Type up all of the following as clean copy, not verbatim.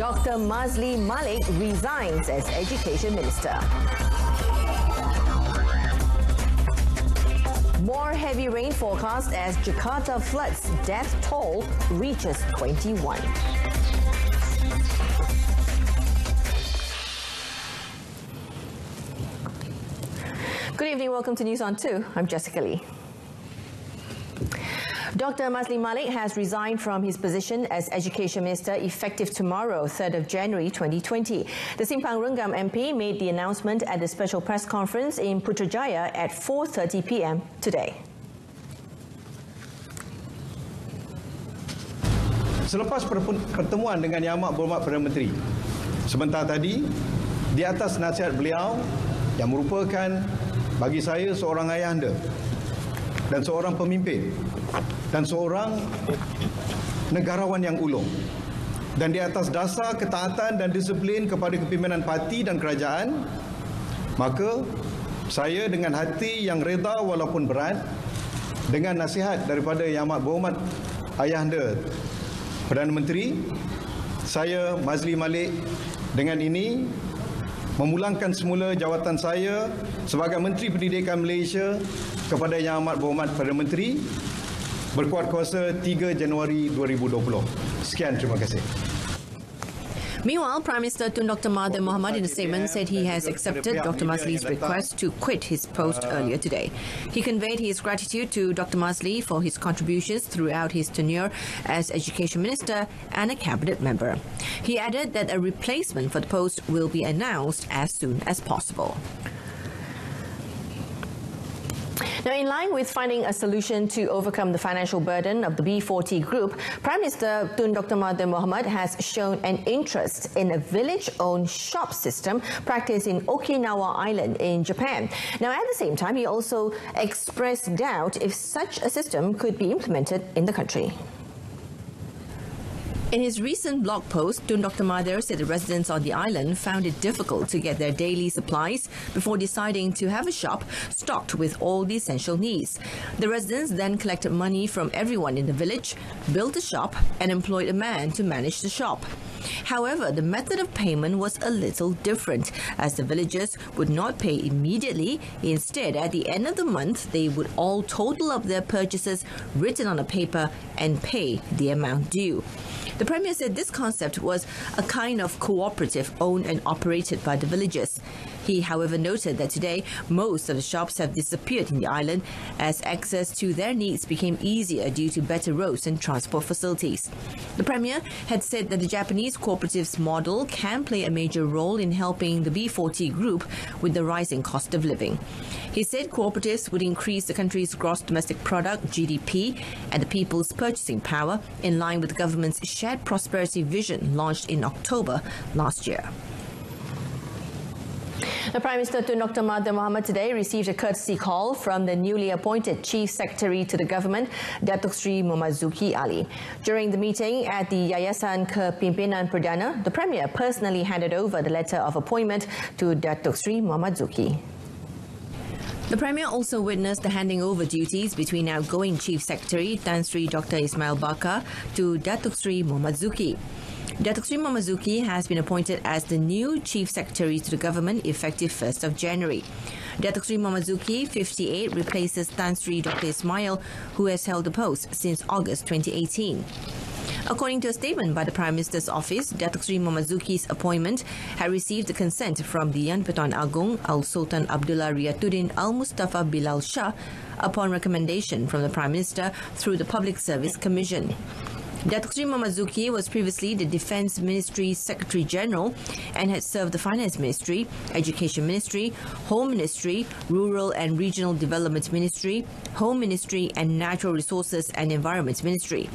Dr. Mazli Malik resigns as Education Minister. More heavy rain forecast as Jakarta floods. Death toll reaches 21. Good evening, welcome to News on 2. I'm Jessica Lee. Dr. Mazli Malik has resigned from his position as Education Minister effective tomorrow, 3rd of January 2020. The Simpang Renggam MP made the announcement at the special press conference in Putrajaya at 4:30 p.m. today. Selepas pertemuan dengan Yang Amat Berhormat Perdana Menteri sebentar tadi, di atas nasihat beliau yang merupakan bagi saya seorang ayahanda dan seorang pemimpin dan seorang negarawan yang ulung, dan di atas dasar ketaatan dan disiplin kepada kepimpinan parti dan kerajaan, maka saya dengan hati yang reda walaupun berat, dengan nasihat daripada Yang Amat Berhormat Ayahanda Perdana Menteri, saya Mazli Malik dengan ini memulangkan semula jawatan saya sebagai Menteri Pendidikan Malaysia kepada Yang Amat Berhormat Perdana Menteri berkuat kuasa 3 Januari 2020. Sekian, terima kasih. Meanwhile, Prime Minister Tun Dr. Mahathir Mohamad in a statement said he has accepted Dr. Mazli's request to quit his post earlier today. He conveyed his gratitude to Dr. Mazli for his contributions throughout his tenure as Education Minister and a cabinet member. He added that a replacement for the post will be announced as soon as possible. Now, in line with finding a solution to overcome the financial burden of the B40 group, Prime Minister Tun Dr. Mahathir Mohamad has shown an interest in a village-owned shop system practiced in Okinawa Island in Japan. Now, at the same time, he also expressed doubt if such a system could be implemented in the country. In his recent blog post, Tun Dr. Mahathir said the residents on the island found it difficult to get their daily supplies before deciding to have a shop stocked with all the essential needs. The residents then collected money from everyone in the village, built a shop, and employed a man to manage the shop. However, the method of payment was a little different, as the villagers would not pay immediately. Instead, at the end of the month, they would all total up their purchases written on a paper and pay the amount due. The Premier said this concept was a kind of cooperative owned and operated by the villagers. He, however, noted that today most of the shops have disappeared in the island as access to their needs became easier due to better roads and transport facilities. The Premier had said that the Japanese cooperatives model can play a major role in helping the B40 group with the rising cost of living. He said cooperatives would increase the country's gross domestic product, GDP, and the people's purchasing power in line with the government's shared prosperity vision launched in October last year. The Prime Minister Tun Dr. Mahathir Mohamad today received a courtesy call from the newly appointed Chief Secretary to the government, Datuk Sri Muhammad Zuki Ali. During the meeting at the Yayasan Kepimpinan Perdana, the Premier personally handed over the letter of appointment to Datuk Sri Muhammad Zuki. The Premier also witnessed the handing over duties between outgoing Chief Secretary Tan Sri Dr. Ismail Bakar to Datuk Sri Muhammad Zuki. Datuk Sri Muhammad Zuki has been appointed as the new Chief Secretary to the government effective 1st of January. Datuk Sri Muhammad Zuki, 58, replaces Tan Sri Dr. Ismail, who has held the post since August 2018. According to a statement by the Prime Minister's office, Datuk Sri Muhammad Zuki's appointment had received the consent from the Yang Pertuan Agong Al-Sultan Abdullah Riyatuddin Al-Mustafa Bilal Shah upon recommendation from the Prime Minister through the Public Service Commission. Datuk Sri Muhammad Zuki was previously the Defence Ministry's Secretary General and had served the Finance Ministry, Education Ministry, Home Ministry, Rural and Regional Development Ministry, Home Ministry and Natural Resources and Environment Ministry.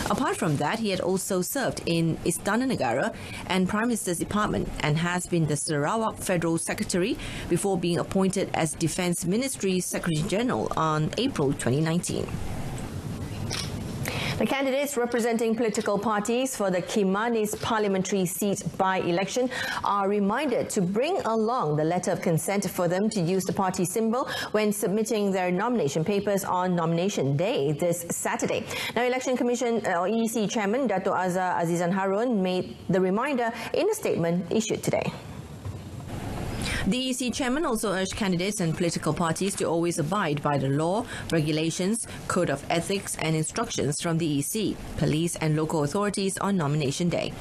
Apart from that, he had also served in Istana Negara and Prime Minister's Department and has been the Sarawak Federal Secretary before being appointed as Defence Ministry's Secretary General on April 2019. The candidates representing political parties for the Kimanis parliamentary seat by-election are reminded to bring along the letter of consent for them to use the party symbol when submitting their nomination papers on nomination day this Saturday. Now, Election Commission EC Chairman Dato' Azhar Azizan Harun made the reminder in a statement issued today. The EC chairman also urged candidates and political parties to always abide by the law, regulations, code of ethics and instructions from the EC, police and local authorities on nomination day.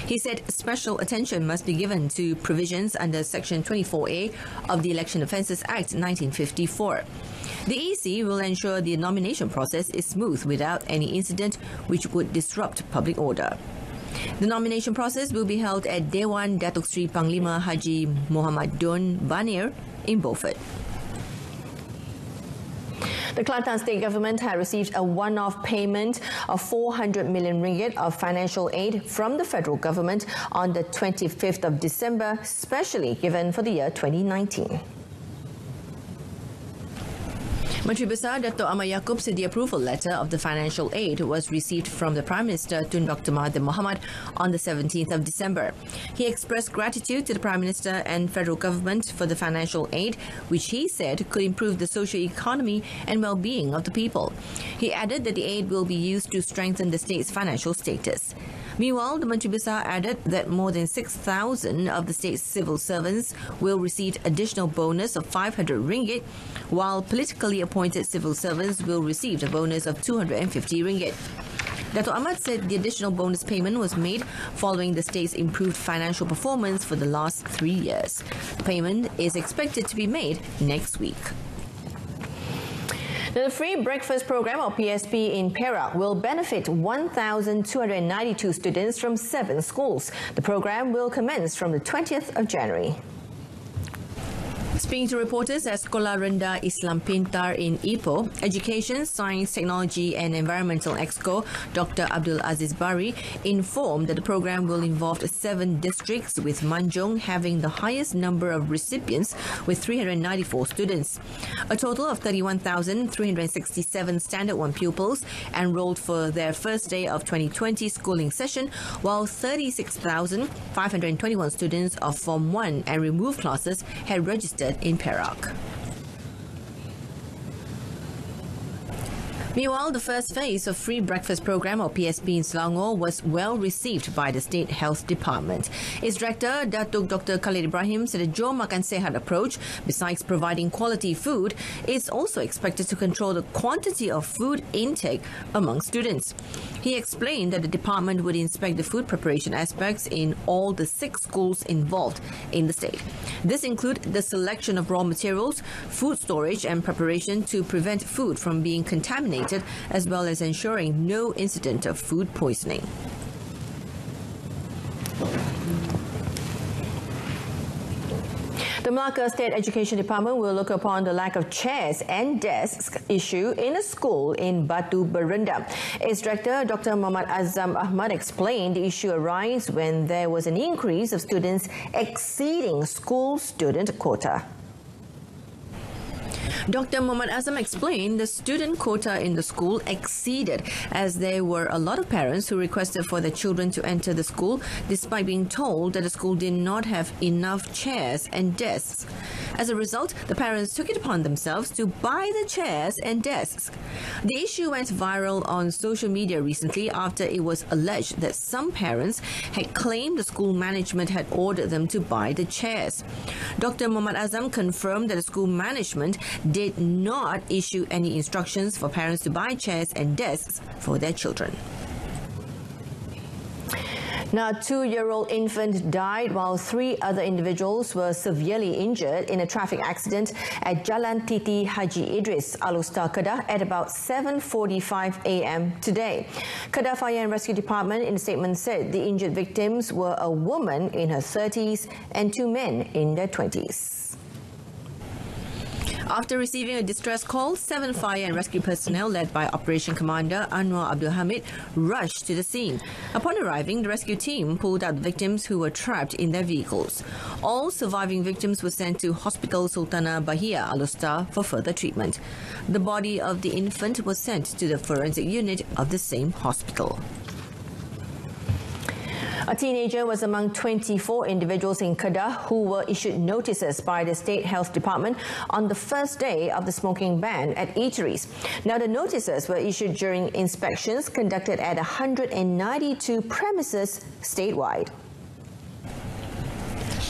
He said special attention must be given to provisions under Section 24A of the Election Offences Act 1954. The EC will ensure the nomination process is smooth without any incident which would disrupt public order. The nomination process will be held at Dewan Datuk Seri Panglima Haji Muhammad Don Banir in Beaufort. The Kelantan state government had received a one-off payment of 400 million ringgit of financial aid from the federal government on the 25th of December, specially given for the year 2019. Menteri Besar Dato' Ahmad Yaakob said the approval letter of the financial aid was received from the Prime Minister Tun Dr. Mahathir Mohamad on the 17th of December. He expressed gratitude to the Prime Minister and federal government for the financial aid, which he said could improve the socio-economy and well-being of the people. He added that the aid will be used to strengthen the state's financial status. Meanwhile, the Menteri Besar added that more than 6,000 of the state's civil servants will receive additional bonus of 500 ringgit, while politically appointed civil servants will receive a bonus of 250 ringgit. Dato' Ahmad said the additional bonus payment was made following the state's improved financial performance for the last 3 years. The payment is expected to be made next week. The Free Breakfast Program, or PSP, in Perak will benefit 1,292 students from 7 schools. The program will commence from the 20th of January. Speaking to reporters at Sekolah Rendah Islam Pintar in Ipoh, Education, Science, Technology and Environmental Exco, Dr. Abdul Aziz Bari, informed that the program will involve 7 districts, with Manjung having the highest number of recipients with 394 students. A total of 31,367 Standard 1 pupils enrolled for their first day of 2020 schooling session, while 36,521 students of Form 1 and removed classes had registered in Perak. Meanwhile, the first phase of Free Breakfast Program, or PSP, in Selangor was well received by the State Health Department. Its director, Datuk Dr. Khalid Ibrahim, said a Jom Makan Sehat approach, besides providing quality food, is also expected to control the quantity of food intake among students. He explained that the department would inspect the food preparation aspects in all the 6 schools involved in the state. This includes the selection of raw materials, food storage and preparation to prevent food from being contaminated, as well as ensuring no incident of food poisoning. The Melaka State Education Department will look upon the lack of chairs and desks issue in a school in Batu Berendam. Its director, Dr. Muhammad Azam Ahmad, explained the issue arose when there was an increase of students exceeding school student quota. Dr. Muhammad Azam explained the student quota in the school exceeded, as there were a lot of parents who requested for their children to enter the school despite being told that the school did not have enough chairs and desks. As a result, the parents took it upon themselves to buy the chairs and desks. The issue went viral on social media recently after it was alleged that some parents had claimed the school management had ordered them to buy the chairs. Dr. Muhammad Azam confirmed that the school management did not issue any instructions for parents to buy chairs and desks for their children. Now, a 2-year-old infant died while 3 other individuals were severely injured in a traffic accident at Jalan Titi Haji Idris, Alustar, Kedah at about 7:45 a.m. today. Kedah Fire and Rescue Department in a statement said the injured victims were a woman in her 30s and 2 men in their 20s. After receiving a distress call, 7 fire and rescue personnel led by Operation Commander Anwar Abdul Hamid rushed to the scene. Upon arriving, the rescue team pulled out victims who were trapped in their vehicles. All surviving victims were sent to Hospital Sultana Bahia Alustar for further treatment. The body of the infant was sent to the forensic unit of the same hospital. A teenager was among 24 individuals in Kedah who were issued notices by the State Health Department on the first day of the smoking ban at eateries. Now, the notices were issued during inspections conducted at 192 premises statewide.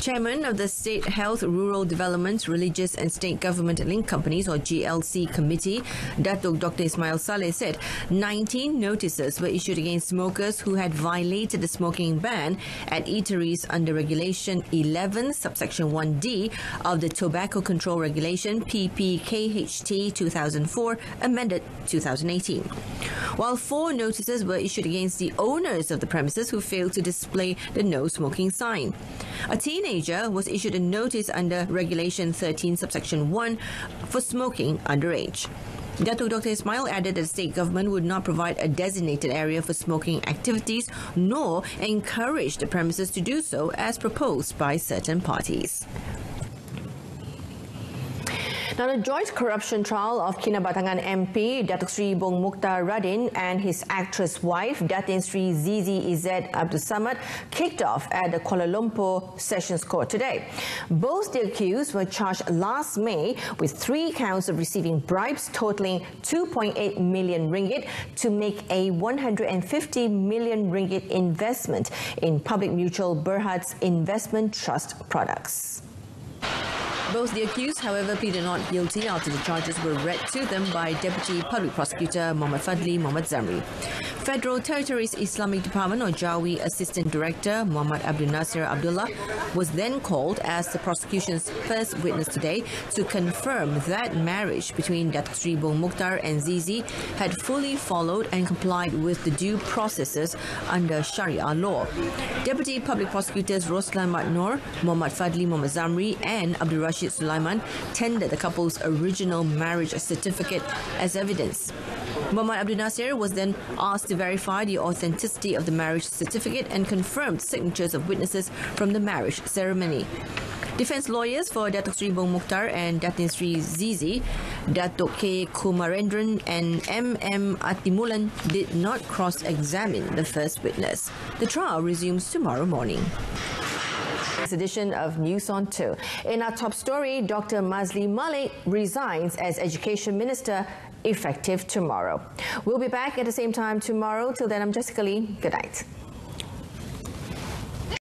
Chairman of the State Health, Rural Development, Religious and State Government Linked Companies or GLC Committee, Datuk Dr. Ismail Saleh said 19 notices were issued against smokers who had violated the smoking ban at eateries under Regulation 11, subsection 1D of the Tobacco Control Regulation PPKHT 2004, amended 2018. While 4 notices were issued against the owners of the premises who failed to display the no smoking sign. A teenager was issued a notice under Regulation 13, subsection 1 for smoking underage. Datuk Dr. Ismail added that the state government would not provide a designated area for smoking activities nor encourage the premises to do so as proposed by certain parties. Now, the joint corruption trial of Kinabatangan MP Datuk Sri Bong Mukhtar Radin and his actress wife Datin Sri Zizi Izzet Abdul Samad kicked off at the Kuala Lumpur Sessions Court today. Both the accused were charged last May with 3 counts of receiving bribes totaling 2.8 million ringgit to make a 150 million ringgit investment in Public Mutual Berhad's investment trust products. Both the accused, however, pleaded not guilty after the charges were read to them by Deputy Public Prosecutor Muhammad Fadli Muhammad Zamri. Federal Territories Islamic Department or JAWI Assistant Director Muhammad Abdul Nasir Abdullah was then called as the prosecution's first witness today to confirm that marriage between Datuk Sri Bong Mukhtar and Zizi had fully followed and complied with the due processes under Sharia law. Deputy Public Prosecutors Roslan Matnor, Muhammad Fadli Muhammad Zamri and Abdul Rashid Sulaiman tendered the couple's original marriage certificate as evidence. Muhammad Abdul Nasir was then asked to verify the authenticity of the marriage certificate and confirmed signatures of witnesses from the marriage ceremony. Defence lawyers for Datuk Sri Bong Mukhtar and Datin Sri Zizi, Datuk K. Kumarendran and M.M. Atimulan did not cross-examine the first witness. The trial resumes tomorrow morning. This edition of News on 2. In our top story, Dr. Mazli Malik resigns as Education Minister effective tomorrow. We'll be back at the same time tomorrow. Till then, I'm Jessica Lee. Good night.